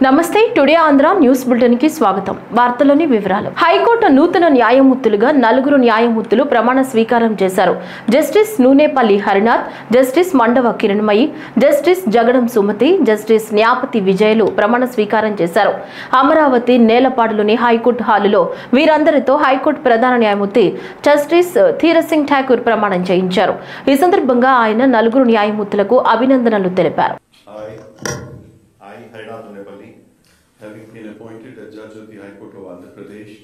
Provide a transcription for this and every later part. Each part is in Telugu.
నమస్తే టుడే ఆంధ్ర న్యూస్ బులెటిన్ కి స్వాగతం. వార్తలోని వివరాలు. హైకోర్టు నూతన న్యాయమూర్తులుగా 4 న్యాయమూర్తులు ప్రమాణ స్వీకారం చేశారు. Justice Nunepalli Harinath, justice Mandava Kiranmayi, justice Jagadam Sumathi, justice Nyapathi విజయలు ప్రమాణ స్వీకారం చేశారు. అమరావతి నేలపాడులోని హైకోర్టు హాలులో వీరందరితో హైకోర్టు ప్రధాన న్యాయమూర్తి జస్టిస్ ధీరసింగ్ ఠాకూర్ ప్రమాణం చేయించారు. ఈ సందర్భంగా ఆయన 4 న్యాయమూర్తులకు అభినందనలు తెలిపారు. Having been appointed a judge of the High Court of Andhra Pradesh,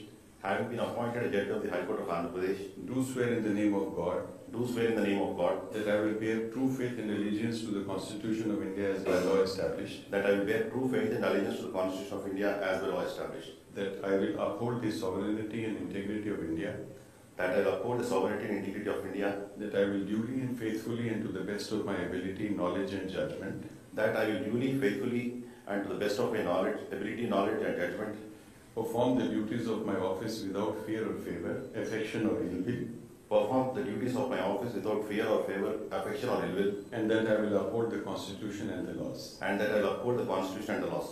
do swear in the name of God, that I will bear true faith and allegiance to the Constitution of India as by law established, that I will bear true faith and allegiance to the Constitution of India as by law established, that I will uphold the sovereignty and integrity of India, that I will uphold the sovereignty and integrity of India, that I will duly and faithfully and to the best of my ability, knowledge and judgment, that I will duly, faithfully and to the best of my ability, knowledge and judgment, perform the duties of my office without fear or favor, affection or ill will, perform the duties of my office without fear or favor, affection or ill will, and that I will uphold the Constitution and the laws. and that I will uphold the Constitution and the laws.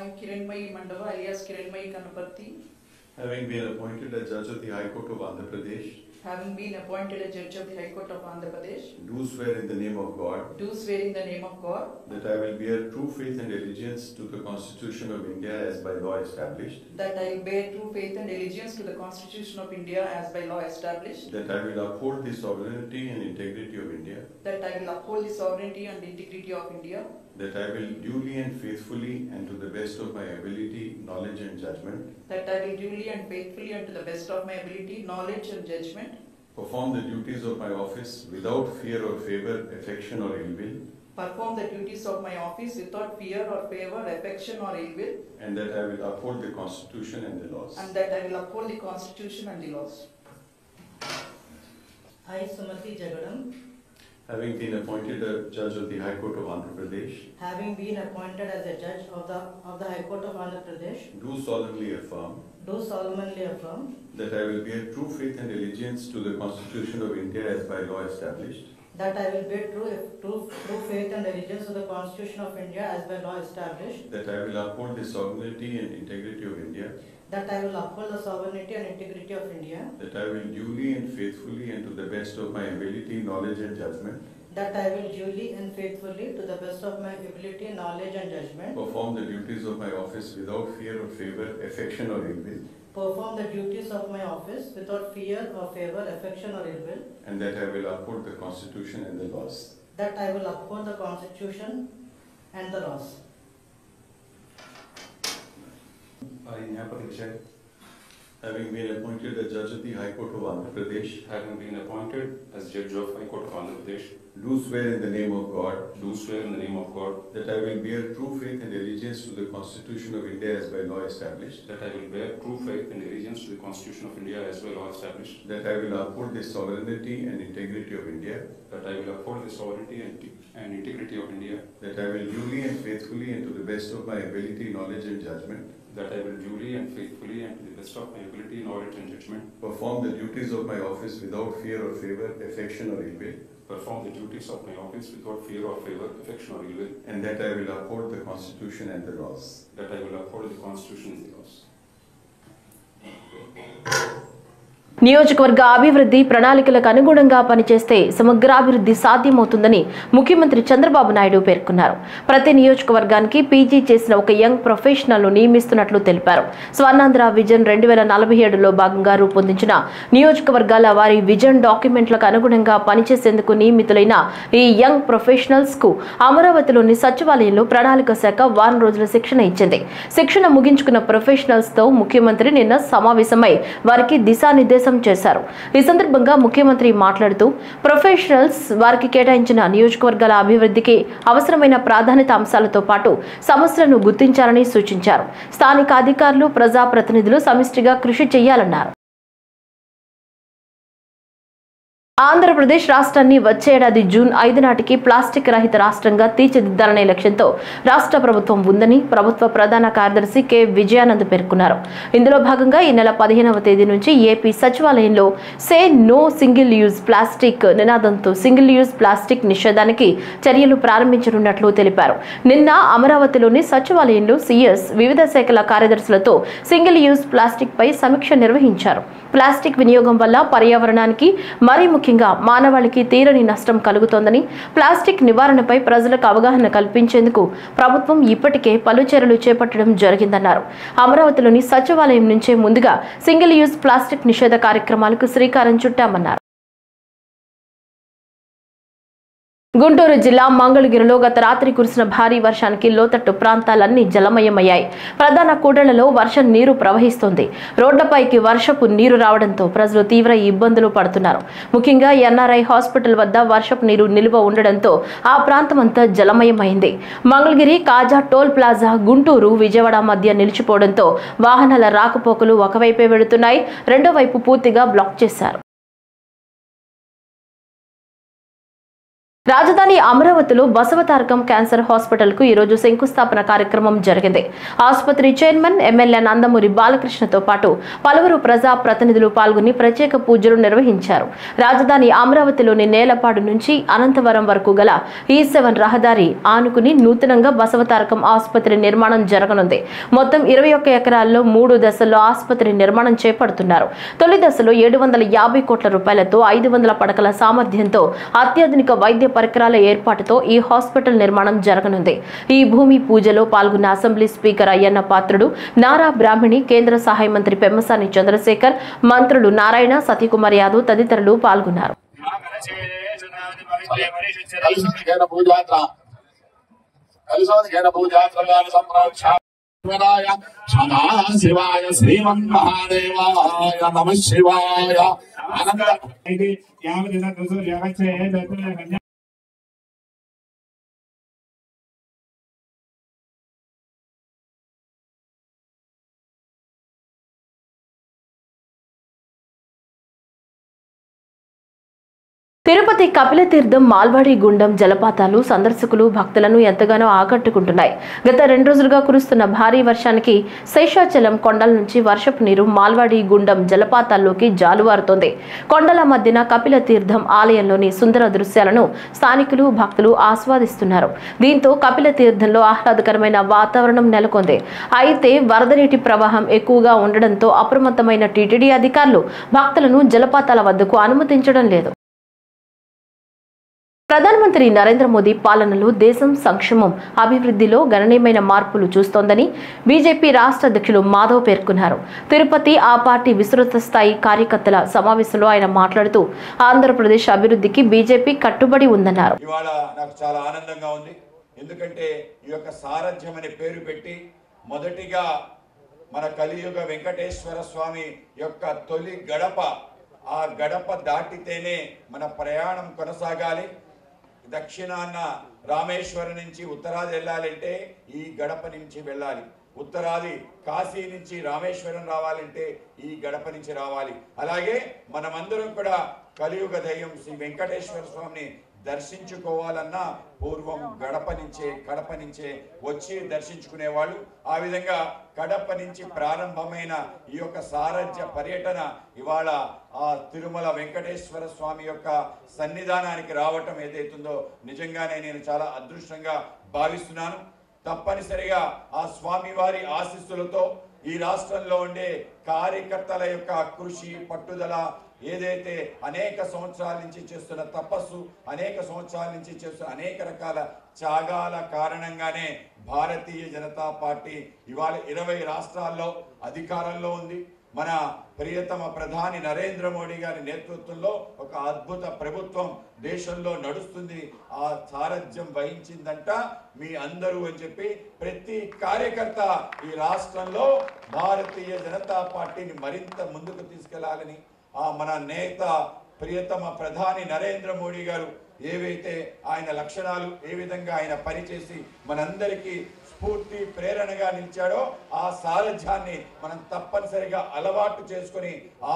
I, Kiranmai Mandava, alias Kiranmai Kanapati, Having been appointed a judge of the High Court of Andhra Pradesh, having been appointed a judge of the High Court of Andhra Pradesh, do swear in the name of God, do swear in the name of God, that I will bear true faith and allegiance to the Constitution of India as by law established, that I will bear true faith and allegiance to the Constitution of India as by law established, that I will uphold the sovereignty and integrity of India, that I will uphold the sovereignty and integrity of India, that I will duly and faithfully and to the best of my ability, knowledge and judgment, that I will duly and faithfully and to the best of my ability, knowledge and judgment, perform the duties of my office without fear or favor, affection or ill will, perform the duties of my office without fear or favor, affection or ill will, and that I will uphold the Constitution and the laws. and that I will uphold the Constitution and the laws. I, Sumati Jagadam, Having been appointed a judge of the High Court of Andhra Pradesh, having been appointed as a judge of the High Court of Andhra Pradesh, do solemnly affirm do solemnly affirm that I will bear true faith and allegiance to the Constitution of India as by law established, that I will bear true faith and allegiance to the Constitution of India as by law established, that I will uphold the sovereignty and integrity of India, that I will uphold the sovereignty and integrity of India, that I will duly and faithfully and to the best of my ability, knowledge and judgment, that I will duly and faithfully to the best of my ability, knowledge and judgment, perform the duties of my office without fear or favor, affection or ill will, perform the duties of my office without fear or favor, affection or ill will, and that I will uphold the Constitution and the laws. that I will uphold the Constitution and the laws. I, Nyapati Vijay, Having been appointed a judge of the High Court of Andhra Pradesh, having been appointed as judge of High Court of Andhra Pradesh, do swear in the name of God do swear in the name of God that I will bear true faith and allegiance to the Constitution of India as by law established, that I will bear true faith and allegiance to the Constitution of India as by law established, that I will uphold the sovereignty and integrity of India, that I will uphold the sovereignty and integrity of India, that I will duly and faithfully and to the best of my ability, knowledge and judgment, that I will duly and faithfully and to the best of my ability, knowledge and judgment, perform the duties of my office without fear or favor, affection or ill will, perform the duties of my office without fear or favor, affection or ill will, and that I will uphold the Constitution and the laws. that I will uphold the Constitution and the laws. నియోజకవర్గ అభివృద్ధి ప్రణాళికలకు అనుగుణంగా పనిచేస్తే సమగ్రాభివృద్ధి సాధ్యమవుతుందని ముఖ్యమంత్రి చంద్రబాబు నాయుడు పేర్కొన్నారు. ప్రతి నియోజకవర్గానికి పీజీ చేసిన ఒక యంగ్ ప్రొఫెషనల్ ను నియమిస్తున్నట్లు తెలిపారు. స్వర్ణాంధ్ర విజన్ 2047లో భాగంగా రూపొందించిన నియోజకవర్గాల వారి విజన్ డాక్యుమెంట్లకు అనుగుణంగా పనిచేసేందుకు నియమితులైన ఈ యంగ్ ప్రొఫెషనల్స్ కు అమరావతిలోని సచివాలయంలో ప్రణాళిక శాఖ వారం రోజుల శిక్షణ ఇచ్చింది. శిక్షణ ముగించుకున్న ప్రొఫెషనల్స్ తో ముఖ్యమంత్రి నిన్న సమావేశమై వారికి దిశానిర్దేశం చేశారు. ఈ సందర్భంగా ముఖ్యమంత్రి మాట్లాడుతూ ప్రొఫెషనల్స్ వారికి కేటాయించిన నియోజకవర్గాల అభివృద్ధికి అవసరమైన ప్రాధాన్యత అంశాలతో పాటు సమస్యలను గుర్తించాలని సూచించారు. స్థానిక అధికారులు, ప్రజాప్రతినిధులు సమిష్టిగా కృషి చేయాలన్నారు. ఆంధ్రప్రదేశ్ రాష్ట్రాన్ని వచ్చే ఏడాది జూన్ 5 నాటికి ప్లాస్టిక్ రహిత రాష్ట్రంగా తీర్చిదిద్దాలనే లక్ష్యంతో రాష్ట్ర ప్రభుత్వం ఉందని ప్రభుత్వ ప్రధాన కార్యదర్శి కె విజయానంద్ పేర్కొన్నారు. ఇందులో భాగంగా ఈ నెల 15వ తేదీ నుంచి ఏపీ సచివాలయంలో say no single use plastic నినాదంతో సింగిల్ యూజ్ ప్లాస్టిక్ నిషేధానికి చర్యలు ప్రారంభించనున్నట్లు తెలిపారు. నిన్న అమరావతిలోని సచివాలయంలో సీఎస్ వివిధ శాఖల కార్యదర్శులతో సింగిల్ యూజ్ ప్లాస్టిక్ పై సమీక్ష నిర్వహించారు. ప్లాస్టిక్ వినియోగం వల్ల పర్యావరణానికి మరీ ముఖ్యంగా మానవాళికి తీరని నష్టం కలుగుతోందని, ప్లాస్టిక్ నివారణపై ప్రజలకు అవగాహన కల్పించేందుకు ప్రభుత్వం ఇప్పటికే పలు చర్యలు చేపట్టడం జరిగిందన్నారు. అమరావతిలోని సచివాలయం నుంచే ముందుగా సింగిల్ యూజ్ ప్లాస్టిక్ నిషేధ కార్యక్రమాలకు శ్రీకారం చుట్టామన్నారు. గుంటూరు జిల్లా మంగళగిరిలో గత రాత్రి కురిసిన భారీ వర్షానికి లోతట్టు ప్రాంతాలన్నీ జలమయమయ్యాయి. ప్రధాన కూడళ్లలో వర్షం నీరు ప్రవహిస్తోంది. రోడ్లపైకి వర్షపు నీరు రావడంతో ప్రజలు తీవ్ర ఇబ్బందులు పడుతున్నారు. ముఖ్యంగా ఎన్ఆర్ఐ హాస్పిటల్ వద్ద వర్షపు నీరు నిల్వ ఉండడంతో ఆ ప్రాంతమంతా జలమయమైంది. మంగళగిరి కాజా టోల్ ప్లాజా గుంటూరు విజయవాడ మధ్య నిలిచిపోవడంతో వాహనాల రాకపోకలు ఒకవైపే వెళుతున్నాయి, రెండో వైపు పూర్తిగా బ్లాక్ చేశారు. రాజధాని అమరావతిలో బసవతారకం క్యాన్సర్ హాస్పిటల్ కు ఈ రోజు శంకుస్థాపన కార్యక్రమం జరిగింది. ఆసుపత్రి చైర్మన్ ఎమ్మెల్యే నందమూరి బాలకృష్ణతో పాటు పలువురు ప్రజా ప్రతినిధులు పాల్గొని ప్రత్యేక పూజలు నిర్వహించారు. రాజధాని అమరావతిలోని నేలపాడు నుంచి అనంతవరం వరకు గల E7 రహదారి ఆనుకుని నూతనంగా బసవతారకం ఆసుపత్రి నిర్మాణం జరగనుంది. మొత్తం 21 ఎకరాల్లో 3 దశల్లో ఆసుపత్రి నిర్మాణం చేపడుతున్నారు. తొలి దశలో 750 కోట్ల రూపాయలతో 500 పడకల సామర్థ్యంతో అత్యాధునిక వైద్య పరికరాల ఏర్పాటుతో ఈ హాస్పిటల్ నిర్మాణం జరగనుంది. ఈ భూమి పూజలో పాల్గొన్న అసెంబ్లీ స్పీకర్ అయ్యన్న పాత్రుడు, నారా బ్రాహ్మణి, కేంద్ర సహాయ మంత్రి పెమ్మసాని చంద్రశేఖర్, మంత్రులు నారాయణ, సతీకుమార్ యాదవ్ తదితరులు పాల్గొన్నారు. శివాయ శ్రీమన్మహాదేవాయ నమః శివాయ. తిరుపతి కపిలతీర్థం, మాల్వాడి గుండం జలపాతాలు సందర్శకులు, భక్తులను ఎంతగానో ఆకట్టుకుంటున్నాయి. గత 2 రోజులుగా కురుస్తున్న భారీ వర్షానికి శేషాచలం కొండల నుంచి వర్షపు నీరు మాల్వాడి గుండం జలపాతాల్లోకి జాలువారుతోంది. కొండల మధ్యన కపిలతీర్థం ఆలయంలోని సుందర దృశ్యాలను స్థానికులు, భక్తులు ఆస్వాదిస్తున్నారు. దీంతో కపిలతీర్థంలో ఆహ్లాదకరమైన వాతావరణం నెలకొంది. అయితే వరద నీటి ప్రవాహం ఎక్కువగా ఉండడంతో అప్రమత్తమైన టీటీడీ అధికారులు భక్తులను జలపాతాల వద్దకు అనుమతించడం లేదు. ప్రధానమంత్రి నరేంద్ర మోదీ పాలనలో దేశం సంక్షేమం, అభివృద్ధిలో గణనీయమైన మార్పులు చూస్తోందని బీజేపీ రాష్ట్ర అధ్యక్షులు మాధవ్ పేర్కొన్నారు. తిరుపతి ఆ పార్టీ విస్తృత స్థాయి కార్యకర్తల సమావేశంలో ఆయన మాట్లాడుతూ ఆంధ్రప్రదేశ్ అభివృద్ధికి బీజేపీ కట్టుబడి ఉందన్నారు. ఇవాళ నాకు చాలా ఆనందంగా ఉంది. ఎందుకంటే ఈ యొక్క సారథ్యం అనే పేరు పెట్టి మొదటిగా మన కలియుగ వెంకటేశ్వర స్వామి యొక్క తొలి గడప, ఆ గడప దాటితేనే మన ప్రయాణం కొనసాగాలి. దక్షిణాన రామేశ్వరం నుంచి ఉత్తరాది వెళ్ళాలంటే ఈ గడప నుంచి వెళ్ళాలి. ఉత్తరాది కాశీ నుంచి రామేశ్వరం రావాలంటే ఈ గడప నుంచి రావాలి. అలాగే మనమందరం కూడా కలియుగ దైవం శ్రీ వెంకటేశ్వర స్వామిని దర్శించుకోవాలన్నా పూర్వం కడప నుంచే వచ్చి దర్శించుకునేవాళ్ళు. ఆ విధంగా కడప నుంచి ప్రారంభమైన ఈ యొక్క సారథ్య పర్యటన ఇవాళ ఆ తిరుమల వెంకటేశ్వర స్వామి యొక్క సన్నిధానానికి రావటం ఏదైతుందో నిజంగానే నేను చాలా అదృష్టంగా భావిస్తున్నాను. తప్పనిసరిగా ఆ స్వామి వారి ఆశీస్సులతో ఈ రాష్ట్రంలో ఉండే కార్యకర్తల యొక్క కృషి, పట్టుదల, ఏదైతే అనేక సంవత్సరాల నుంచి చేస్తున్న తపస్సు, అనేక సంవత్సరాల నుంచి చేస్తున్న అనేక రకాల త్యాగాల కారణంగానే భారతీయ జనతా పార్టీ ఇవాళ 20 రాష్ట్రాల్లో అధికారంలో ఉంది. మన ప్రియతమ ప్రధాని నరేంద్ర మోడీ గారి నేతృత్వంలో ఒక అద్భుత ప్రభుత్వం దేశంలో నడుస్తుంది. ఆ సారథ్యం వహించిందంట మీ అందరూ అని చెప్పి ప్రతి కార్యకర్త ఈ రాష్ట్రంలో భారతీయ జనతా పార్టీని మరింత ముందుకు తీసుకెళ్లాలని మన నేత ప్రియతమ ప్రధాని నరేంద్ర మోడీ గారు ఏవైతే ఆయన లక్షణాలు, ఏ విధంగా ఆయన పనిచేసి మనందరికీ స్ఫూర్తి ప్రేరణగా నిలిచాడో ఆ సారథ్యాన్ని మనం తప్పనిసరిగా అలవాటు చేసుకుని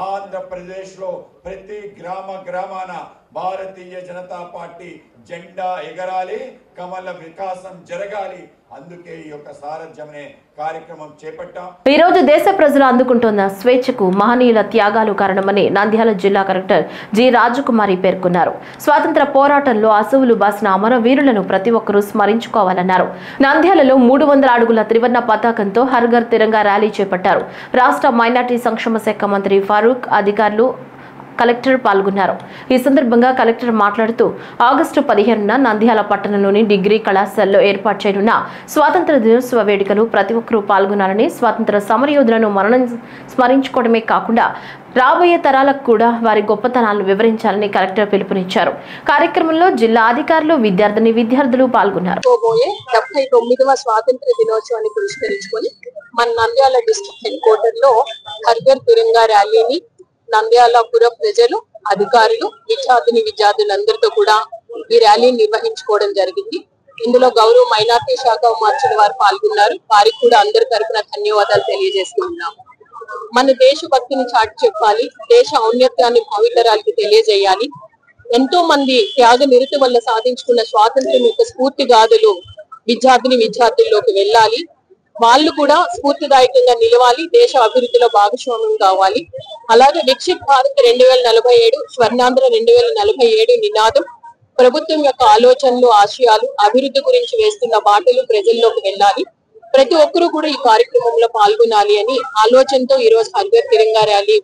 ఆంధ్రప్రదేశ్లో ప్రతి గ్రామాన భారతీయ జనతా పార్టీ జెండా ఎగరాలి, కమల వికాసం జరగాలి. అందుకే ఈ యొక్క సారథ్యం అనే కార్యక్రమం చేపట్టాం. ఈ రోజు దేశ ప్రజలు అందుకుంటున్న స్వేచ్ఛకు మహనీయుల త్యాగాలు కారణమని నంద్యాల జిల్లా కలెక్టర్ జి రాజకుమారి పేర్కొన్నారు. స్వాతంత్ర పోరాటంలో అసువులు బాసిన అమరవీరులను ప్రతి ఒక్కరూ స్మరించుకోవాలన్నారు. నంద్యాలలో 300 అడుగుల త్రివర్ణ పతాకంతో హర్ ఘర్ తిరంగా ర్యాలీ చేపట్టారు. రాష్ట్ర మైనార్టీ సంక్షేమ శాఖ మంత్రి ఫారూక్, అధికారులు, కలెక్టర్ పాల్గొన్నారు. ఈ సందర్భంగా కలెక్టర్ మాట్లాడుతూ ఆగస్టు 15న నంద్యాల పట్టణంలోని డిగ్రీ కళాశాలలో ఏర్పాటు చేయనున్న స్వాతంత్ర దినోత్సవ వేడుకలు ప్రతి ఒక్కరూ పాల్గొనాలని, స్వాతంత్ర సమరయోధులను మనం స్మరించుకోవడమే కాకుండా రాబోయే తరాలకు కూడా వారి గొప్పతనాలను వివరించాలని కలెక్టర్ పిలుపునిచ్చారు. కార్యక్రమంలో జిల్లా అధికారులు, విద్యార్థులు పాల్గొన్నారు. 79వ స్వాతంత్ర దినోత్సవాన్ని పురస్కరించుకొని మన నంద్యాల డిస్ట్రిక్ట్ హెడ్ క్వార్టర్ లో హర్ ఘర్ తిరంగా ర్యాలీని నంద్యాల పుర ప్రజలు, అధికారులు, విద్యార్థులందరితో కూడా ఈ ర్యాలీని నిర్వహించుకోవడం జరిగింది. ఇందులో గౌరవ మైనార్టీ శాఖ మంత్రుల వారు పాల్గొన్నారు. వారికి కూడా అందరి తరఫున ధన్యవాదాలు తెలియజేస్తూ ఉన్నాము. మన దేశభక్తిని చాటి చెప్పాలి, దేశ ఔన్నత్యాన్ని భావితరాలకి తెలియజేయాలి. ఎంతో మంది త్యాగ నిరతి వల్ల సాధించుకున్న స్వాతంత్ర్యం యొక్క స్ఫూర్తి గాథలు విద్యార్థుల్లోకి వెళ్ళాలి. వాళ్ళు కూడా స్ఫూర్తిదాయకంగా నిలవాలి, దేశ అభివృద్ధిలో భాగస్వామ్యం కావాలి. అలాగే వికసిత్ భారత్ 2047, స్వర్ణాంధ్ర 2047 నినాదం, ప్రభుత్వం యొక్క ఆలోచనలు, ఆశయాలు, అభివృద్ధి గురించి వేస్తున్న బాటలు ప్రజల్లోకి వెళ్ళాలి. ప్రతి ఒక్కరూ కూడా ఈ కార్యక్రమంలో పాల్గొనాలి అని ఆలోచనతో ఈ రోజు హర్ ఘర్ తిరంగా ర్యాలీ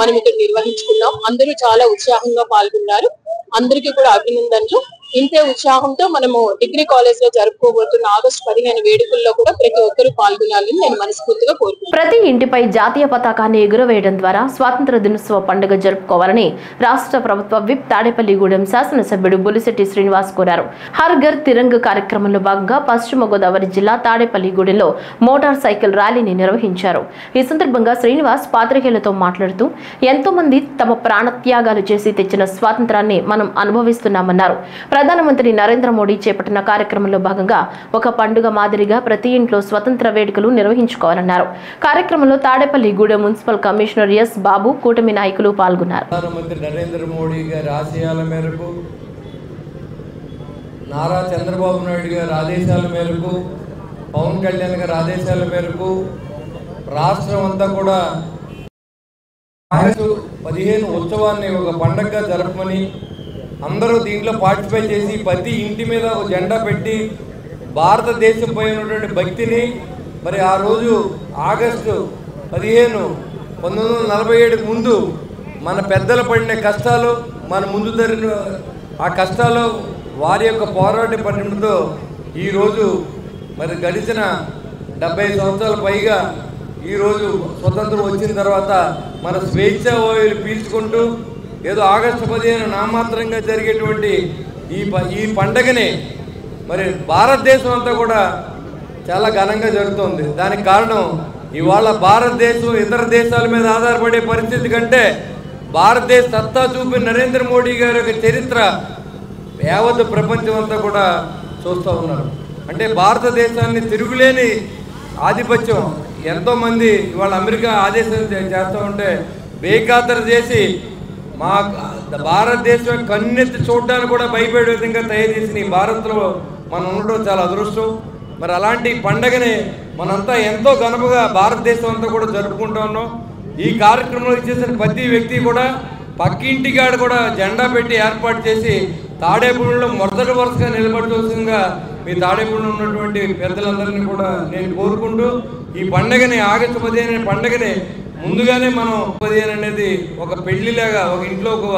మనం ఇక్కడ నిర్వహించుకున్నాం. అందరూ చాలా ఉత్సాహంగా పాల్గొన్నారు. అందరికీ కూడా అభినందనలు. ఇంతే ఉత్సాహంతో మనము డిగ్రీ కాలేజ్ లో జరుపుకోబోతున్న ఆగస్టు 15 వేడుకల్లో కూడా ప్రతి ఒక్కరూ పాల్గొనాలని నేను మనస్ఫూర్తిగా కోరుకుంటున్నాను. ప్రతి ఇంటిపై జాతీయ పతాకాన్ని ఎగురవేయడం ద్వారా స్వాతంత్ర దినోత్సవ పండుగ జరుపుకోవాలని రాష్ట్ర ప్రభుత్వ విప్ తాడేపల్లిగూడెం శాసనసభ్యుడు బులిశెట్టి శ్రీనివాస్ కోరారు. హర్ ఘర్ తిరంగ్ కార్యక్రమంలో భాగంగా పశ్చిమ గోదావరి జిల్లా తాడేపల్లిగూడెంలో మోటార్ సైకిల్ ర్యాలీని నిర్వహించారు. ఈ సందర్భంగా శ్రీనివాస్ పాత్రికేయులతో మాట్లాడుతూ ఎంతో మంది తమ ప్రాణత్యాగాలు చేసి తెచ్చిన స్వాతంత్రాన్ని మనం అనుభవిస్తున్నామన్నారు. ప్రధానమంత్రి నరేంద్ర మోడీ చేపట్టిన కార్యక్రమంలో భాగంగా ఒక పండుగ మాదిరిగా ప్రతి ఇంట్లో స్వతంత్ర వేడుకలు నిర్వహించుకోవాలన్నారు. కార్యక్రమంలో తాడేపల్లిగూడెం మున్సిపల్ కమిషనర్ ఎస్ బాబు, కూటమి నాయకులు పాల్గొన్నారు. ప్రధానమంత్రి నరేంద్ర మోడీ గారి ఆశయాల మేరకు, నారా చంద్రబాబు నాయుడు గారి ఆదేశాల మేరకు, పవన్ కళ్యాణ్ గారి ఆదేశాల మేరకు రాష్ట్రం అంతా కూడా ఆగస్టు 15 ఉత్సవాన్ని ఒక పండగగా జరపమని, అందరూ దీంట్లో పార్టిసిపేట్ చేసి ప్రతి ఇంటి మీద ఒక జెండా పెట్టి భారతదేశంపై ఉన్నటువంటి భక్తిని, మరి ఆ రోజు ఆగస్టు 15 1947 ముందు మన పెద్దలు పడిన కష్టాలు, మన ముందు జరిగిన ఆ కష్టాలు, వారి యొక్క పోరాట పడినతో ఈరోజు మరి గడిచిన 70 సంవత్సరాల పైగా ఈరోజు స్వతంత్రం వచ్చిన తర్వాత మన స్వేచ్ఛ వాయువులు పీల్చుకుంటూ ఏదో ఆగస్టు 15 నామాత్రంగా జరిగేటువంటి ఈ పండగని మరి భారతదేశం అంతా కూడా చాలా ఘనంగా జరుగుతుంది. దానికి కారణం ఇవాళ భారతదేశం ఇతర దేశాల మీద ఆధారపడే పరిస్థితి కంటే భారతదేశ సత్తా చూపిన నరేంద్ర మోడీ గారి యొక్క చరిత్ర యావత్ ప్రపంచం అంతా కూడా చూస్తూ ఉన్నారు. అంటే భారతదేశాన్ని తిరుగులేని ఆధిపత్యం ఎంతోమంది ఇవాళ అమెరికా ఆదేశం చేస్తూ ఉంటే బేఖాతరు చేసి మా భారతదేశం కన్నెత్తి చూడడానికి కూడా భయపడే విధంగా తయారు చేసిన ఈ భారత్లో మనం ఉండడం చాలా అదృష్టం. మరి అలాంటి పండగని మనంతా ఎంతో ఘనముగా భారతదేశం అంతా కూడా జరుపుకుంటూ ఉన్నాం. ఈ కార్యక్రమంలో చేసిన ప్రతి వ్యక్తి కూడా పక్కింటికాడ కూడా జెండా పెట్టి ఏర్పాటు చేసి తాడేపల్లిలో మొదటి వరుసగా నిలబడవలసిందిగా మీ తాడేపల్లిలో ఉన్నటువంటి పెద్దలందరినీ కూడా నేను కోరుకుంటూ ఈ పండగని ఆగస్టు 15 పండగని ముందుగానే మనం 15 అనేది ఒక పెళ్లిలాగా, ఒక ఇంట్లో ఒక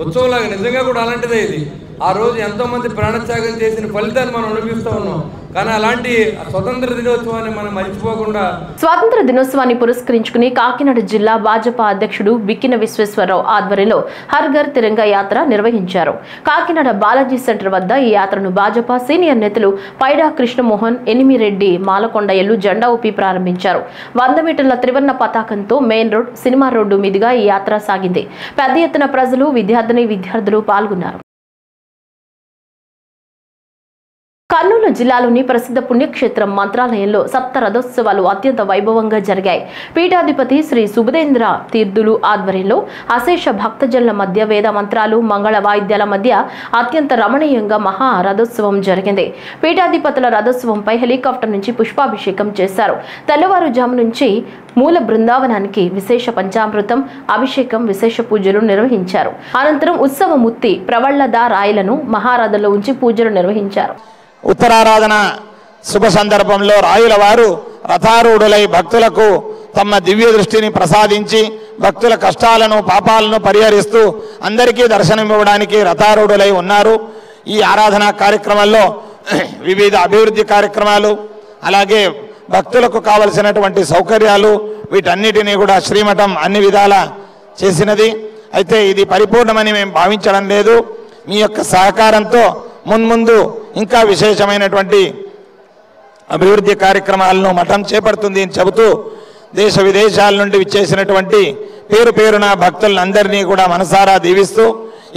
ఉత్సవంలాగా, నిజంగా కూడా అలాంటిదే ఇది. ఆ రోజు ఎంతో మంది ప్రాణత్యాగం చేసిన ఫలితాన్ని మనం అనుభవిస్తూ ఉన్నాం. కానీ అలాంటి స్వతంత్ర దినోత్సవాన్ని మనం మర్చిపోకుండా స్వాతంత్ర దినోత్సవాన్ని పురస్కరించుకుని కాకినాడ జిల్లా భాజపా అధ్యక్షుడు బిక్కిన విశ్వేశ్వరరావు ఆధ్వర్యంలో హర్ ఘర్ తిరంగా యాత్ర నిర్వహించారు. కాకినాడ బాలాజీ సెంటర్ వద్ద ఈ యాత్రను భాజపా సీనియర్ నేతలు పైడా కృష్ణమోహన్, ఎనిమిరెడ్డి, మాలకొండయ్యలు జెండా ఊపి ప్రారంభించారు. 100 మీటర్ల త్రివర్ణ పతాకంతో మెయిన్ రోడ్, సినిమా రోడ్డు మీదుగా ఈ యాత్ర సాగింది. పెద్ద ఎత్తున ప్రజలు, విద్యార్థులు పాల్గొన్నారు. కర్నూలు జిల్లాలోని ప్రసిద్ధ పుణ్యక్షేత్రం మంత్రాలయంలో సప్త రథోత్సవాలు అత్యంత వైభవంగా జరిగాయి. పీఠాధిపతి శ్రీ సుబుధేంద్ర తీర్థులు ఆధ్వర్యంలో అశేష భక్తజనుల మధ్య వేద మంత్రాలు, మంగళ వాయిద్యాల మధ్య అత్యంత రమణీయంగా మహా రథోత్సవం జరిగింది. పీఠాధిపతుల రథోత్సవంపై హెలికాప్టర్ నుంచి పుష్పాభిషేకం చేశారు. తెల్లవారుజాము నుంచి మూల బృందావనానికి విశేష పంచామృతం అభిషేకం, విశేష పూజలు నిర్వహించారు. అనంతరం ఉత్సవమూర్తి ప్రవళ్లదారాయలను మహారథంలో ఉంచి పూజలు నిర్వహించారు. ఉత్తరారాధన శుభ సందర్భంలో రాయుల వారు రథారూఢులై భక్తులకు తమ దివ్య దృష్టిని ప్రసాదించి భక్తుల కష్టాలను పాపాలను పరిహరిస్తూ అందరికీ దర్శనమివ్వడానికి రథారూఢులై ఉన్నారు. ఈ ఆరాధన కార్యక్రమంలో వివిధ అభివృద్ధి కార్యక్రమాలు, అలాగే భక్తులకు కావలసినటువంటి సౌకర్యాలు, వీటన్నిటినీ కూడా శ్రీమఠం అన్ని విధాల చేసినది. అయితే ఇది పరిపూర్ణమని మేము భావించడం లేదు. మీ యొక్క సహకారంతో మున్ముందు ఇంకా విశేషమైనటువంటి అభివృద్ధి కార్యక్రమాలను మఠం చేపడుతుంది అని చెబుతూ దేశ విదేశాల నుండి విచ్చేసినటువంటి పేరు పేరున భక్తులందరినీ కూడా మనసారా దీవిస్తూ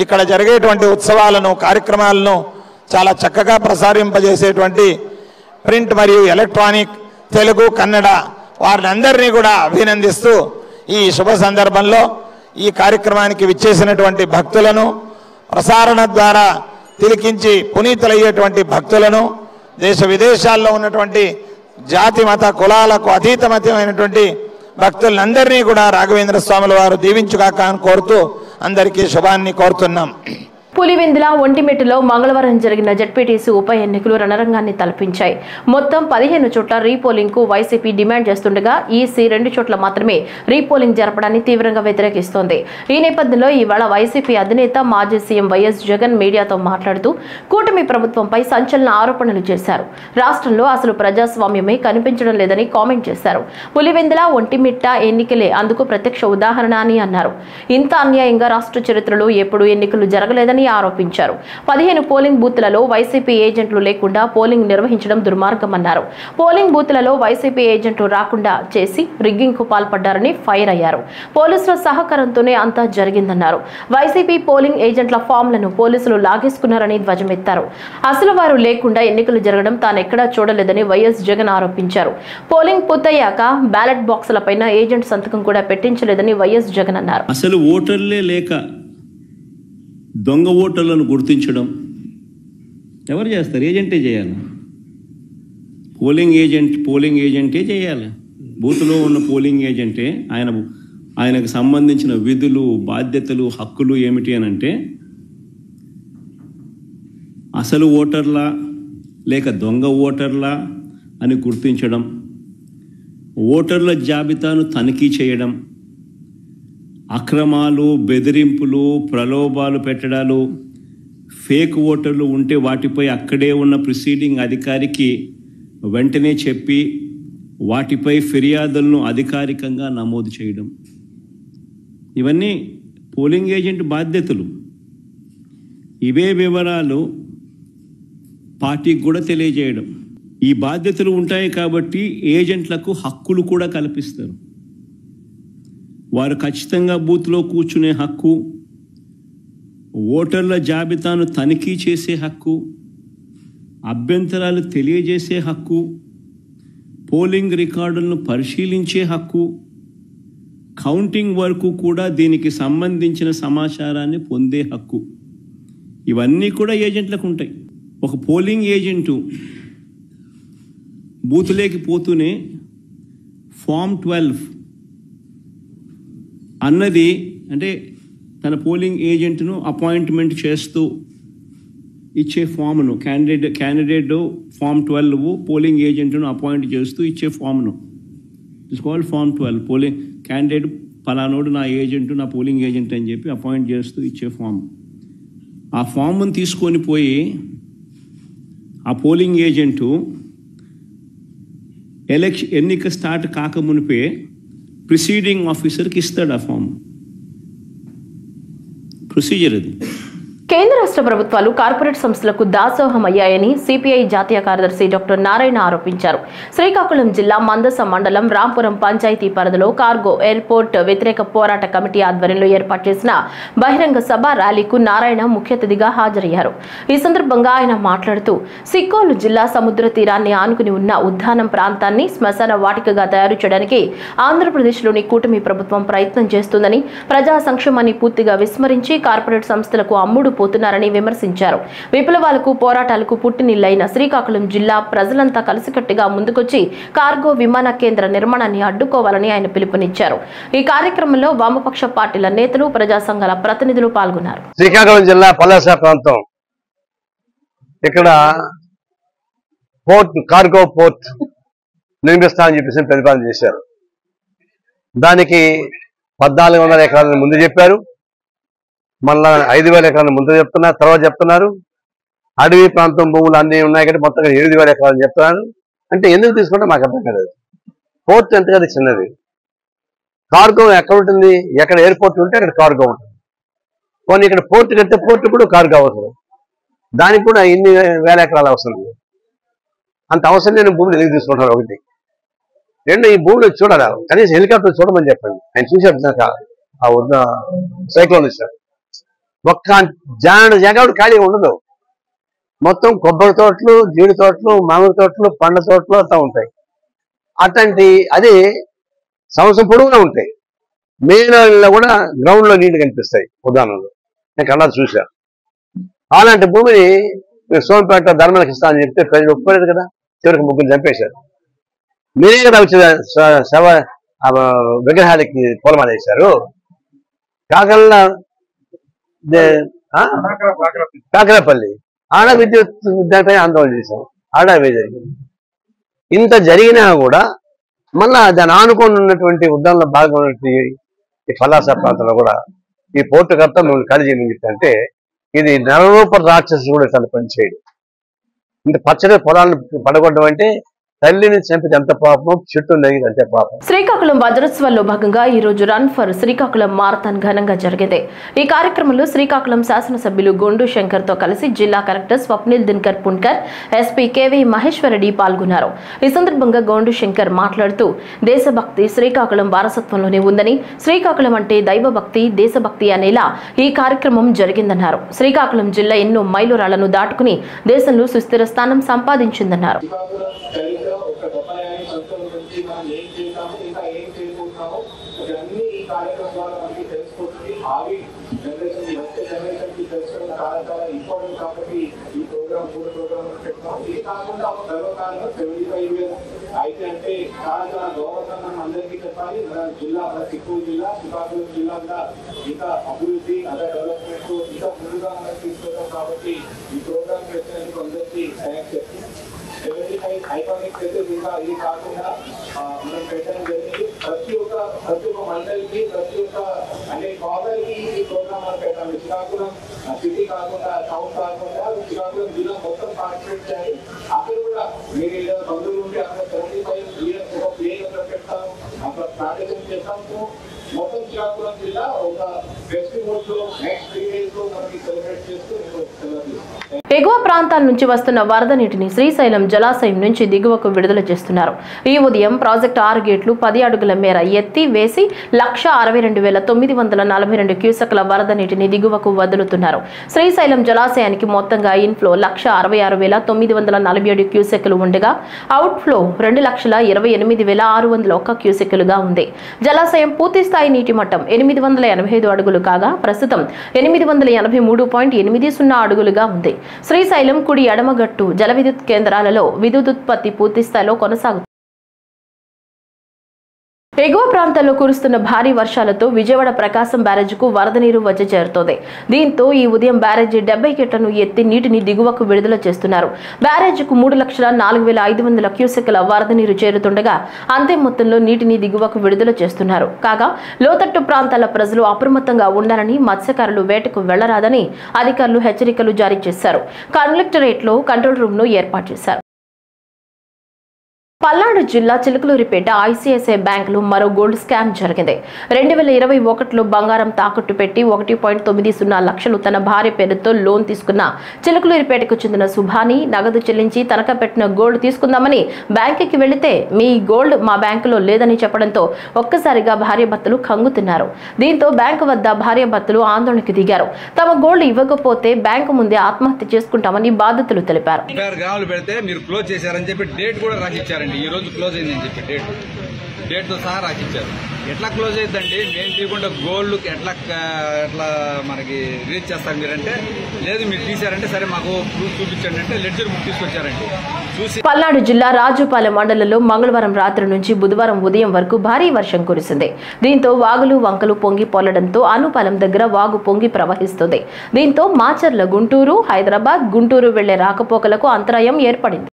ఇక్కడ జరిగేటువంటి ఉత్సవాలను, కార్యక్రమాలను చాలా చక్కగా ప్రసారింపజేసేటువంటి ప్రింట్ మరియు ఎలక్ట్రానిక్, తెలుగు, కన్నడ వారిని కూడా అభినందిస్తూ ఈ శుభ సందర్భంలో ఈ కార్యక్రమానికి విచ్చేసినటువంటి భక్తులను, ప్రసారణ ద్వారా తిలకించి పునీతులయ్యేటువంటి భక్తులను, దేశ విదేశాల్లో ఉన్నటువంటి జాతి మత కులాలకు అతీతమైనటువంటి భక్తులందరినీ కూడా రాఘవేంద్ర స్వాముల వారు దీవించుగాక అని కోరుతూ అందరికీ శుభాన్ని కోరుతున్నాం. పులివెందుల ఒంటిమిట్టలో మంగళవారం జరిగిన జెడ్పీటీసీ ఉప ఎన్నికలు రణరంగాన్ని తలపించాయి. మొత్తం 15 చోట్ల రీపోలింగ్ కు వైసీపీ డిమాండ్ చేస్తుండగా ఈసీ 2 చోట్ల మాత్రమే రీపోలింగ్ జరపడాన్ని తీవ్రంగా వ్యతిరేకిస్తోంది. ఈ నేపథ్యంలో ఇవాళ వైసీపీ అధినేత మాజీ సీఎం వైఎస్ జగన్ మీడియాతో మాట్లాడుతూ కూటమి ప్రభుత్వంపై సంచలన ఆరోపణలు చేశారు. రాష్ట్రంలో అసలు ప్రజాస్వామ్యమే కనిపించడం లేదని కామెంట్ చేశారు. పులివెందుల ఒంటిమిట్ట ఎన్నికలే అందుకు ప్రత్యక్ష ఉదాహరణ అని అన్నారు. ఇంత అన్యాయంగా రాష్ట్ర చరిత్రలో ఎప్పుడూ ఎన్నికలు జరగలేదని ఆరోపించారు. 15 పోలింగ్ బూత్లలో వైసీపీ ఏజెంట్లు లేకుండా పోలింగ్ నిర్వహించడం దుర్మార్గమన్నారు. పోలింగ్ బూత్లలో వైసీపీ ఏజెంట్లు రాకుండా చేసి రిగ్గింగ్ కు పాల్పడ్డారని ఫైర్ అయ్యారు. పోలీసుల సహకారంతోనే అంతా జరిగిందన్నారు. వైసీపీ పోలింగ్ ఏజెంట్ల ఫామ్లను పోలీసులు లాగేసుకున్నారని ధ్వజమెత్తారు. అసలు వారు లేకుండా ఎన్నికలు జరగడం తానెక్కడా చూడలేదని వైఎస్ జగన్ ఆరోపించారు. పోలింగ్ పూర్తయ్యాక బ్యాలెట్ బాక్సులపైన ఏజెంట్ సంతకం కూడా పెట్టించలేదని వైఎస్ జగన్ అన్నారు. అసలు ఓటర్లే లేక దొంగ ఓటర్లను గుర్తించడం ఎవరు చేస్తారు? ఏజెంటే చేయాలి. పోలింగ్ ఏజెంటే చేయాలి. బూత్లో ఉన్న పోలింగ్ ఏజెంటే ఆయనకు సంబంధించిన విధులు, బాధ్యతలు, హక్కులు ఏమిటి అని అంటే అసలు ఓటర్లా లేక దొంగ ఓటర్లా అని గుర్తించడం, ఓటర్ల జాబితాను తనిఖీ చేయడం, అక్రమాలు, బెదిరింపులు, ప్రలోభాలు పెట్టడాలు, ఫేక్ ఓటర్లు ఉంటే వాటిపై అక్కడే ఉన్న ప్రిసీడింగ్ అధికారికి వెంటనే చెప్పి వాటిపై ఫిర్యాదులను అధికారికంగా నమోదు చేయడం, ఇవన్నీ పోలింగ్ ఏజెంట్ బాధ్యతలు. ఇవే వివరాలు పార్టీకి కూడా తెలియజేయడం. ఈ బాధ్యతలు ఉంటాయి కాబట్టి ఏజెంట్లకు హక్కులు కూడా కల్పిస్తారు. వారు ఖచ్చితంగా బూత్లో కూర్చునే హక్కు, ఓటర్ల జాబితాను తనిఖీ చేసే హక్కు, అభ్యంతరాలు తెలియజేసే హక్కు, పోలింగ్ రికార్డులను పరిశీలించే హక్కు, కౌంటింగ్ వరకు కూడా దీనికి సంబంధించిన సమాచారాన్ని పొందే హక్కు, ఇవన్నీ కూడా ఏజెంట్లకు ఉంటాయి. ఒక పోలింగ్ ఏజెంటు బూత్లోకి పోతూనే ఫామ్ 12 అన్నది అంటే తన పోలింగ్ ఏజెంట్ను అపాయింట్మెంట్ చేస్తూ ఇచ్చే ఫామ్ను క్యాండిడేట్ ఫామ్ 12 పోలింగ్ ఏజెంట్ను అపాయింట్ చేస్తూ ఇచ్చే ఫామ్ను it's called form 12. Polling candidate పలానోడు నా ఏజెంట్, నా పోలింగ్ ఏజెంట్ అని చెప్పి అపాయింట్ చేస్తూ ఇచ్చే ఫామ్. ఆ ఫామ్ను తీసుకొని పోయి ఆ పోలింగ్ ఏజెంటు ఎన్నిక స్టార్ట్ కాకమునిపే ప్రిసీడింగ్ ఆఫీసర్కి ఇస్తాడు ఆ ఫామ్. ప్రొసీజర్ అది. కేంద్ర రాష్ట్ర ప్రభుత్వాలు కార్పొరేట్ సంస్థలకు దాసోహమయ్యాయని సిపిఐ జాతీయ కార్యదర్శి డాక్టర్ నారాయణ ఆరోపించారు. శ్రీకాకుళం జిల్లా మందస మండలం రాంపురం పంచాయతీ పరిధిలో కార్గో ఎయిర్పోర్ట్ వ్యతిరేక పోరాట కమిటీ ఆధ్వర్యంలో ఏర్పాటు చేసిన బహిరంగ సభ ర్యాలీకు నారాయణ ముఖ్య అతిథిగా హాజరయ్యారు. ఈ సందర్భంగా ఆయన మాట్లాడుతూ సిక్కోలు జిల్లా సముద్ర తీరాన్ని ఆనుకుని ఉన్న ఉద్యానం ప్రాంతాన్ని శ్మశాన వాటికగా తయారు చేయడానికి ఆంధ్రప్రదేశ్లోని కూటమి ప్రభుత్వం ప్రయత్నం చేస్తుందని, ప్రజా సంక్షేమాన్ని పూర్తిగా విస్మరించి కార్పొరేట్ సంస్థలకు అమ్ముడు పోతున్నారని విమర్శించారు. విప్లవాలకు పోరాటాలకు పుట్టినిల్లైన శ్రీకాకుళం జిల్లా ప్రజలంతా కలిసికట్టుగా ముందుకొచ్చి కార్గో విమాన కేంద్ర నిర్మాణాన్ని అడ్డుకోవాలని ఆయన పిలుపునిచ్చారు. ఈ కార్యక్రమంలో వామపక్ష పార్టీల నేతలు, ప్రజా సంఘాల ప్రతినిధులు పాల్గొన్నారు. శ్రీకాకుళం జిల్లా పలాస ప్రాంతం ఇక్కడ కార్గో పోర్ట్ నిర్మిస్తామని చెప్పేసి ప్రతిపాదన చేశారు. దానికి 1400 ఎకరాలను ముందు చెప్పారు, మళ్ళా 5000 ఎకరాలను ముందు చెప్తున్నారు, తర్వాత చెప్తున్నారు. అడవి ప్రాంతం భూములు అన్నీ ఉన్నాయి కాబట్టి మొత్తం 7000 ఎకరాలు చెప్తున్నారు. అంటే ఎందుకు తీసుకుంటే మాకు అర్థం కాలేదు. పోర్ట్ ఎంత కదా చిన్నది, కార్గో ఎక్కడ ఉంటుంది? ఎక్కడ ఎయిర్పోర్ట్ ఉంటే అక్కడ కార్గో ఉంటుంది. కొన్ని ఇక్కడ పోర్ట్ కడితే పోర్ట్ కూడా కార్గో అవసరం, దానికి కూడా ఇన్ని వేల ఎకరాలు అవసరం. అంత అవసరం నేను భూములు ఎందుకు తీసుకుంటాను? ఒకటి. రెండు, ఈ భూములు చూడాలి, కనీసం హెలికాప్టర్ చూడమని చెప్పండి. ఆయన చూసాడు ఆ సైక్లోన్ ఇచ్చారు. ఒక్క జాగాడు ఖాళీ ఉండదు. మొత్తం కొబ్బరి తోటలు, జీడి తోటలు, మామిడి తోటలు, పండ్ల తోటలు అంతా ఉంటాయి. అట్లాంటి అది సంవత్సరం పొడవునా ఉంటాయి. మే నెలలో కూడా గ్రౌండ్ లో నీళ్లు కనిపిస్తాయి. ఉదాహరణలో నేను కళ్ళది చూశాను. అలాంటి భూమిని సోమపేట ధర్మలకు ఇస్తామని చెప్తే ప్రజలు ఒప్పుకోలేదు కదా. చివరికి ముగ్గురు చంపేశారు. మీరే కదా వచ్చి విగ్రహాలకి పూలమాల వేశారు. కాకల్లా కాకరపల్లి ఆడ విద్యుత్ దానిపైన ఆందోళన చేశాం. ఆడ అవే జరిగింది. ఇంత జరిగినా కూడా మళ్ళా దాన్ని ఆనుకొని ఉన్నటువంటి ఉద్యానంలో భాగంగా ఉన్నటువంటి ఈ పలాస ప్రాంతంలో కూడా ఈ పోర్టు కర్త మిమ్మల్ని ఖాళీ చేయమని చెప్తే ఇది నరరూప రాక్షసు కూడా తను పనిచేయడు. ఇంత పచ్చడి పొలాలను పడగొట్టడం అంటే తల్లిని చంపితే ఎంత పాపం, చెట్టు నగితే అంతే పాపం. శ్రీకాకుళం వజ్రోత్సవాల్లో భాగంగా ఈ రోజు రన్ ఫర్ శ్రీకాకుళం మారథాన్ ఘనంగా జరిగింది. ఈ కార్యక్రమంలో శ్రీకాకుళం శాసనసభ్యులు గొండు శంకర్ తో కలిసి జిల్లా collector Swapnil Dinakar Punkar, SP KV Maheshwar Reddy పాల్గొన్నారు. ఈ సందర్భంగా గొండు శంకర్ మాట్లాడుతూ దేశభక్తి శ్రీకాకుళం వారసత్వంలోనే ఉందని, శ్రీకాకుళం అంటే దైవభక్తి, దేశభక్తి అనేలా ఈ కార్యక్రమం జరిగిందన్నారు. శ్రీకాకుళం జిల్లా ఎన్నో మైలురాళ్లను దాటుకుని దేశంలో సుస్థిర స్థానం సంపాదించిందన్నారు. అయితే అంటే చాలా చాలా గౌరవంగా మనం అందరికీ చెప్పాలి. మన జిల్లా, మన చిత్తూరు జిల్లా, శ్రీకాకుళం జిల్లా కూడా ఇంకా అభివృద్ధి, అదే డెవలప్మెంట్ ఇంకా ముందుగా మనం తీసుకుంటాం. కాబట్టి ఈ ప్రోగ్రామ్ పెట్టినందుకు అందరికీ థ్యాంక్స్ చెప్తాం. 75 ఐకానిక్ ప్లేసెస్ ఇంకా ఇది కాకుండా మనం పెట్టడం జరిగింది. ప్రతి ఒక్క మండలికి, ప్రతి ఒక్క అంటే కాలనీకి ఈ ప్రోగ్రామ్ మనం పెట్టాలి. శ్రీకాకుళం సిటీ కాకుండా, టౌన్ కాకుండా శ్రీకాకుళం జిల్లా మొత్తం పార్టిసిపేట్ చేయాలి. అక్కడ కూడా మీరు బంధువులు ఉంటే అక్కడ 75 ఇయర్స్ ఒక ప్లే పెడతాము, అక్కడ ప్రాక్టీస్ చేస్తాము. మొత్తం శ్రీకాకుళం జిల్లా ఒక ఫెస్టివల్ లో నెక్స్ట్ 3 days లో మనకి సెలబ్రేట్ చేస్తూ ఎగువ ప్రాంతాల నుంచి వస్తున్న వరద నీటిని శ్రీశైలం జలాశయం నుంచి దిగువకు విడుదల చేస్తున్నారు. ఈ ఉదయం ప్రాజెక్టు 6 గేట్లు 10 అడుగుల మేర ఎత్తి వేసి 162,942 క్యూసెక్ల వరద నీటిని దిగువకు వదులుతున్నారు. శ్రీశైలం జలాశయానికి మొత్తంగా ఇన్ఫ్లో 166,947 క్యూసెక్లు ఉండగా అవుట్ఫ్లో 2,28,601 క్యూసెక్లుగా ఉంది. జలాశయం పూర్తి స్థాయి నీటి మట్టం 885 అడుగులు కాగా ప్రస్తుతం 883.80 అడుగులుగా ఉంది. శ్రీశైలం కుడి ఎడమగట్టు జల విద్యుత్ కేంద్రాలలో విద్యుదుత్పత్తి పూర్తి స్థాయిలో కొనసాగుతుంది. ఎగువ ప్రాంతాల్లో కురుస్తున్న భారీ వర్షాలతో విజయవాడ ప్రకాశం బ్యారేజ్కు వరద నీరు వచ్చి చేరుతోంది. దీంతో ఈ ఉదయం బ్యారేజీ 70 గేట్లను ఎత్తి నీటిని దిగువకు విడుదల చేస్తున్నారు. బ్యారేజీకు 3,04,500 క్యూసెక్ల వరద నీరు చేరుతుండగా అంతే మొత్తంలో నీటిని దిగువకు విడుదల చేస్తున్నారు. కాగా లోతట్టు ప్రాంతాల ప్రజలు అప్రమత్తంగా ఉండాలని, మత్స్యకారులు వేటకు వెళ్లరాదని అధికారులు హెచ్చరికలు జారీ చేశారు. కలెక్టరేట్లో కంట్రోల్ రూమ్ ను ఏర్పాటు చేశారు. పల్నాడు జిల్లా చిలుకలూరిపేట ఐసిఐసిఐ బ్యాంకులో మరో గోల్డ్ స్కామ్ జరిగింది. 2021లో బంగారం తాకట్టు పెట్టి 1.90 లక్షలు తన భార్య పేరుతో లోన్ తీసుకున్న చిలుకలూరిపేటకు చెందిన సుభాని నగదు చెల్లించి తనఖా పెట్టిన గోల్డ్ తీసుకుందామని బ్యాంకుకి వెళితే మీ గోల్డ్ మా బ్యాంకులో లేదని చెప్పడంతో ఒక్కసారిగా భార్యాభర్తలు కంగుతున్నారు. దీంతో బ్యాంకు వద్ద భార్యాభర్తలు ఆందోళనకు దిగారు. తమ గోల్డ్ ఇవ్వకపోతే బ్యాంకు ముందే ఆత్మహత్య చేసుకుంటామని బాధితులు తెలిపారు. ఈ రోజు క్లోజ్ అయిందని చెప్పి డేట్ తో సహా రాసిచ్చారు. ఎట్లా క్లోజ్ అయిందండి? మేము తీయకుండా గోల్డ్ ఎట్లా మనకి రిలీజ్ చేస్తారు మీరంటే, లేదు మీరు తీశారంటే సరే మాకు ప్రూఫ్ చూపించండి అంటే లెడ్జర్ బుక్ తీసుకొచ్చారండి. పల్నాడు జిల్లా రాజుపాలెం మండలంలో మంగళవారం రాత్రి నుంచి బుధవారం ఉదయం వరకు భారీ వర్షం కురిసింది. దీంతో వాగులు వంకలు పొంగి పొల్లడంతో అనుపాలెం దగ్గర వాగు పొంగి ప్రవహిస్తుంది. దీంతో మాచర్ల గుంటూరు, హైదరాబాద్, గుంటూరు వెళ్లే రాకపోకలకు అంతరాయం ఏర్పడింది.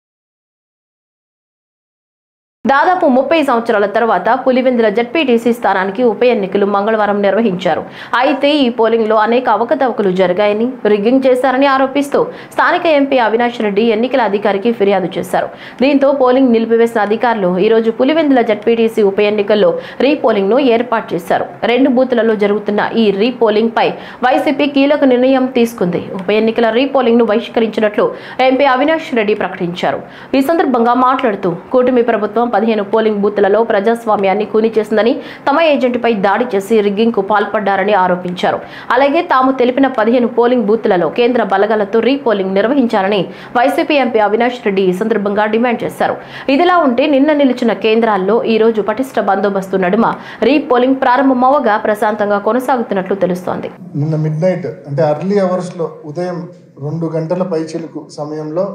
దాదాపు 30 సంవత్సరాల తర్వాత పులివెందుల జడ్పీటీసీ స్థానానికి ఉప ఎన్నికలు మంగళవారం నిర్వహించారు. అయితే ఈ పోలింగ్ లో అనేక అవకతవకలు జరిగాయని, రిగ్గింగ్ చేశారని ఆరోపిస్తూ స్థానిక ఎంపీ అవినాష్ రెడ్డి ఎన్నికల అధికారికి ఫిర్యాదు చేశారు. దీంతో పోలింగ్ నిలిపివేసిన అధికారులు ఈ రోజు పులివెందుల జడ్పీటీసీ ఉప ఎన్నికల్లో రీపోలింగ్ ను ఏర్పాటు చేశారు. 2 బూతులలో జరుగుతున్న ఈ రీపోలింగ్ పై వైసీపీ కీలక నిర్ణయం తీసుకుంది. ఉప ఎన్నికల రీపోలింగ్ ను బహిష్కరించినట్లు ఎంపీ అవినాష్ రెడ్డి ప్రకటించారు. ఈ సందర్భంగా మాట్లాడుతూ కూటమి ప్రభుత్వం 15 పోలింగ్ బూత్లలో ప్రజాస్వామ్యాన్ని కూని చేసిందని, తమ ఏజెంట్పై దాడి చేసి రిగ్గింగ్ కు పాల్పడ్డారని ఆరోపించారు. అలాగే తాము తెలిపిన 15 పోలింగ్ బూత్లలో కేంద్ర బలగాలతో రీపోలింగ్ నిర్వహించాలని వైసీపీ ఎంపీ అవినాష్ రెడ్డి ఈ సందర్భంగా డిమాండ్ చేశారు. ఇదిలా ఉంటే నిన్న నిలిచిన కేంద్రాల్లో ఈ రోజు పటిష్ట బందోబస్తు నడుమ రీపోలింగ్ ప్రారంభమవగా ప్రశాంతంగా కొనసాగుతున్నట్లు తెలుస్తోంది. నిన్న మిడ్ నైట్ అంటే అర్లీ అవర్స్ లో ఉదయం 2 గంటల పైచిలుకు సమయంలో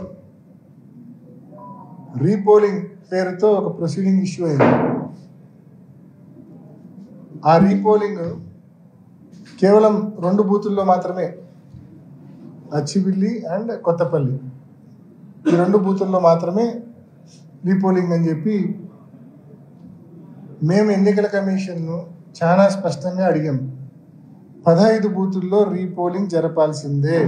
రీపోలింగ్ పేరుతో ఒక ప్రొసీడింగ్ ఇష్యూ అయింది. ఆ రీపోలింగ్ కేవలం 2 బూతుల్లో మాత్రమే, అచ్చివిల్లి అండ్ కొత్తపల్లి, ఈ 2 బూతుల్లో మాత్రమే రీపోలింగ్ అని చెప్పి మేము ఎన్నికల కమిషన్ను చాలా స్పష్టంగా అడిగాం. 15 బూతుల్లో రీపోలింగ్ జరపాల్సిందే,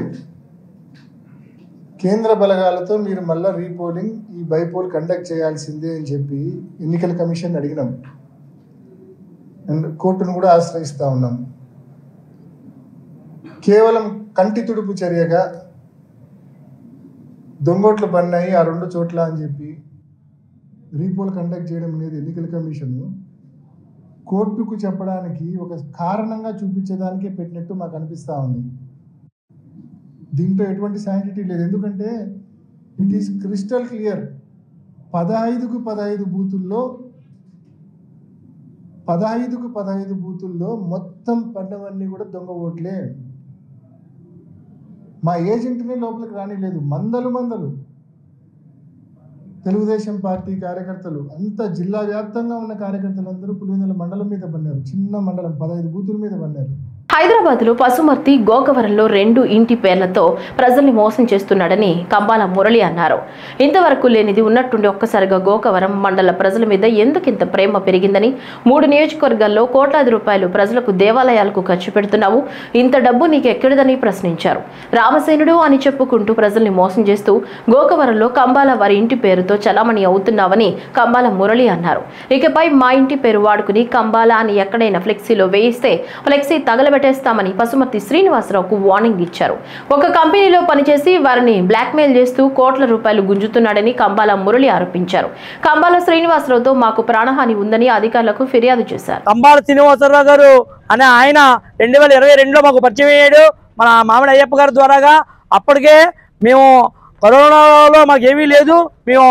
కేంద్ర బలగాలతో మీరు మళ్ళీ రీపోలింగ్ ఈ బైపోల్ కండక్ట్ చేయాల్సిందే అని చెప్పి ఎన్నికల కమిషన్ అడిగినాం అండ్ కోర్టును కూడా ఆశ్రయిస్తూ ఉన్నాం. కేవలం కంటి తుడుపు చర్యగా దొంగోట్లు పడినాయి ఆ 2 చోట్ల అని చెప్పి రీపోల్ కండక్ట్ చేయడం అనేది ఎన్నికల కమిషన్ కోర్టుకు చెప్పడానికి ఒక కారణంగా చూపించడానికే పెట్టినట్టు మాకు అనిపిస్తూ ఉంది. దీంట్లో ఎటువంటి శాంటిటీ లేదు. ఎందుకంటే ఇట్ ఈస్ క్రిస్టల్ క్లియర్. 15కు 15 బూతుల్లో మొత్తం పడ్డవన్నీ కూడా దొంగ ఓట్లే. మా ఏజెంట్నే లోపలికి రానిలేదు. మందలు తెలుగుదేశం పార్టీ కార్యకర్తలు, అంత జిల్లా వ్యాప్తంగా ఉన్న కార్యకర్తలందరూ పులివెందుల మండలం మీద పన్నారు. చిన్న మండలం 15 బూతుల మీద పన్నారు. హైదరాబాద్ లో పసుమర్తి గోకవరంలో 2 ఇంటి పేర్లతో ప్రజల్ని మోసం చేస్తున్నాడని కంబాల మురళి అన్నారు. ఇంతవరకు లేనిది ఉన్నట్టుండి ఒక్కసారిగా గోకవరం మండల ప్రజల మీద ఎందుకింత ప్రేమ పెరిగిందని, 3 నియోజకవర్గాల్లో కోట్లాది రూపాయలు ప్రజలకు దేవాలయాలకు ఖర్చు పెడుతున్నావు, ఇంత డబ్బు నీకెక్కడిదని ప్రశ్నించారు. రామసేనుడు అని చెప్పుకుంటూ ప్రజల్ని మోసం చేస్తూ గోకవరంలో కంబాల వారి ఇంటి పేరుతో చలామణి అవుతున్నావని కంబాల మురళి అన్నారు. ఇకపై మా ఇంటి పేరు వాడుకుని కంబాల అని ఎక్కడైనా ఫ్లెక్సీలో వేయిస్తే ఫ్లెక్సీ తగలబెట్టేస్తామని పసుమర్తి శ్రీనివాసరావుకు వార్నింగ్ ఇచ్చారు. ఒక కంపెనీలో పనిచేసి వారిని బ్లాక్మెయిల్ చేస్తూ కోట్ల రూపాయలు గుంజుతున్నాడని కంబాల మురళి ఆరోపించారు. కంబాల శ్రీనివాసరావుతో మాకు ప్రాణహాని ఉందని అధికారులకు ఫిర్యాదు చేశారు. కంబాల శ్రీనివాసరావు గారు అనే ఆయన 2022లో మాకు పరిచయం అయ్యాడు మన మామిడి అయ్యప్ప గారి ద్వారాగా. అప్పటికే మేము కరోనాలో మాకు ఏమీ లేదు, మేము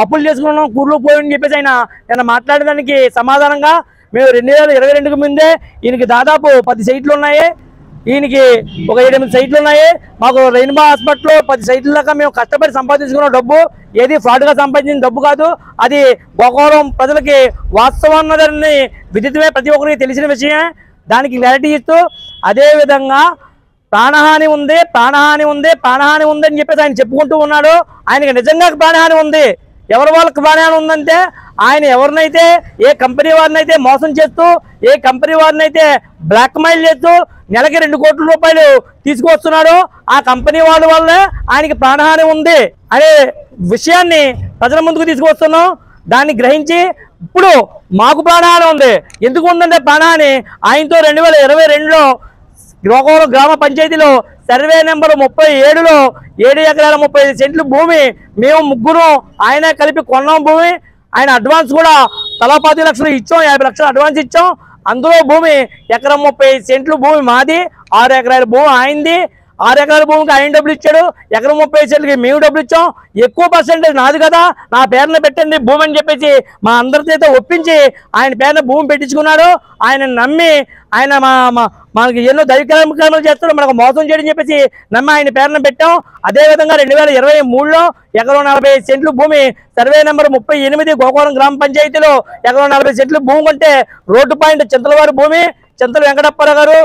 అప్పులు చేసుకున్నాం, కూర్లో పోయని చెప్పేసి ఆయన మాట్లాడడానికి సమాధానంగా మేము 2022కు ముందే ఈయనకి దాదాపు 10 సైట్లు ఉన్నాయి, ఈయనకి ఒక 7-8 సైట్లు ఉన్నాయి. మాకు రెయిన్బో హాస్పిటల్లో 10 సైట్ల దాకా మేము కష్టపడి సంపాదించుకున్న డబ్బు ఏది ఫ్రాడ్గా సంపాదించిన డబ్బు కాదు. అది గోకవరం ప్రజలకి వాస్తవం అన్నదాన్ని విదితమే, ప్రతి ఒక్కరికి తెలిసిన విషయమే. దానికి క్లారిటీ ఇస్తూ అదేవిధంగా ప్రాణహాని ఉంది అని చెప్పేసి ఆయన చెప్పుకుంటూ ఉన్నాడు. ఆయనకి నిజంగా ప్రాణహాని ఉంది. ఎవరి వాళ్ళకి ప్రాణహాని ఉందంటే ఆయన ఎవరినైతే ఏ కంపెనీ వారిని అయితే మోసం చేస్తూ, ఏ కంపెనీ వారిని అయితే బ్లాక్మెయిల్ చేస్తూ నెలకి 2 కోట్ల రూపాయలు తీసుకొస్తున్నాడు, ఆ కంపెనీ వాళ్ళ వల్లే ఆయనకి ప్రాణహాని ఉంది అనే విషయాన్ని ప్రజల ముందుకు తీసుకొస్తున్నాం. దాన్ని గ్రహించి ఇప్పుడు మాకు ప్రాణహాని ఉంది. ఎందుకు ఉందంటే ప్రాణహాని ఆయనతో 2022లో గోకవరం గ్రామ పంచాయతీలో సర్వే నెంబర్ 37లో 7 ఎకరాల 35 సెంట్లు భూమి మేము ముగ్గురు ఆయన కలిపి కొన్నాం భూమి. ఆయన అడ్వాన్స్ కూడా తలా 10 లక్షలు ఇచ్చాం, 50 లక్షలు అడ్వాన్స్ ఇచ్చాం. అందులో భూమి ఎకరం 35 సెంట్లు భూమి మాది, 6 ఎకరాల భూమి ఆయనది. 6 ఎకరాల భూమికి ఆయన డబ్బులు ఇచ్చాడు, ఎకరం 30 సెంట్లకి మేము డబ్బులు ఇచ్చాం. ఎక్కువ పర్సెంటేజ్ నాది కదా, నా పేరున పెట్టండి భూమి అని చెప్పేసి మా అందరితో ఒప్పించి ఆయన పేరున భూమి పెట్టించుకున్నాడు. ఆయన నమ్మి ఆయన మనకి ఎన్నో దైవకర్మలు చేస్తాడు, మనకు మోసం చేయడం చెప్పేసి నమ్మి ఆయన పేరున పెట్టాం. అదేవిధంగా 2023లో ఎకరం 40 సెంట్లు భూమి సర్వే నెంబర్ 38 గోకవరం గ్రామ పంచాయతీలో ఎకరం 40 సెంట్లు భూమి కొంటే రోడ్డు పాయింట్ చింతలవారి భూమి, చింతల వెంకటప్పారావు గారు,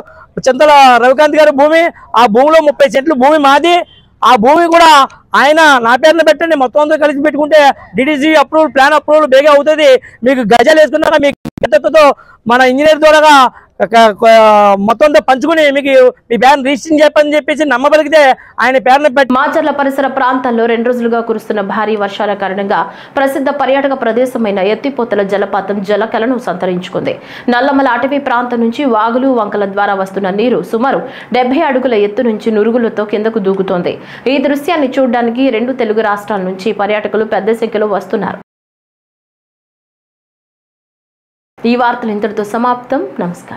చింతల రవికాంత్ గారి భూమి. ఆ భూమిలో 30 సెంట్లు భూమి మాది. ఆ భూమి కూడా ఆయన నా పేరున పెట్టండి, మొత్తం అందరూ కలిసి పెట్టుకుంటే డిడిసి అప్రూవల్, ప్లాన్ అప్రూవల్ బేగా అవుతుంది. మీకు గజాలు వేసుకున్నాక మీకు గద్దతో మన ఇంజనీర్ ద్వారా మొత్తం పంచుకుని మీకు మీ పేరును రిజిస్ట్రేషన్ చెప్పని చెప్పేసి నమ్మబలిగితే ఆయన పేరును పెట్టి. మాచర్ల పరిసర ప్రాంతాల్లో 2 రోజులుగా కురుస్తున్న భారీ వర్షాల కారణంగా ప్రసిద్ధ పర్యాటక ప్రదేశమైన ఎత్తిపోతల జలపాతం జలకలను సంతరించుకుంది. నల్లమల అటవీ ప్రాంతం నుంచి వాగులు వంకల ద్వారా వస్తున్న నీరు సుమారు 70 అడుగుల ఎత్తు నుంచి నురుగులతో కిందకు దూకుతోంది. ఈ దృశ్యాన్ని చూడడానికి 2 తెలుగు రాష్ట్రాల నుంచి పర్యాటకులు పెద్ద సంఖ్యలో వస్తున్నారు. ఈ వార్తలు ఇంతటితో సమాప్తం. నమస్కారం.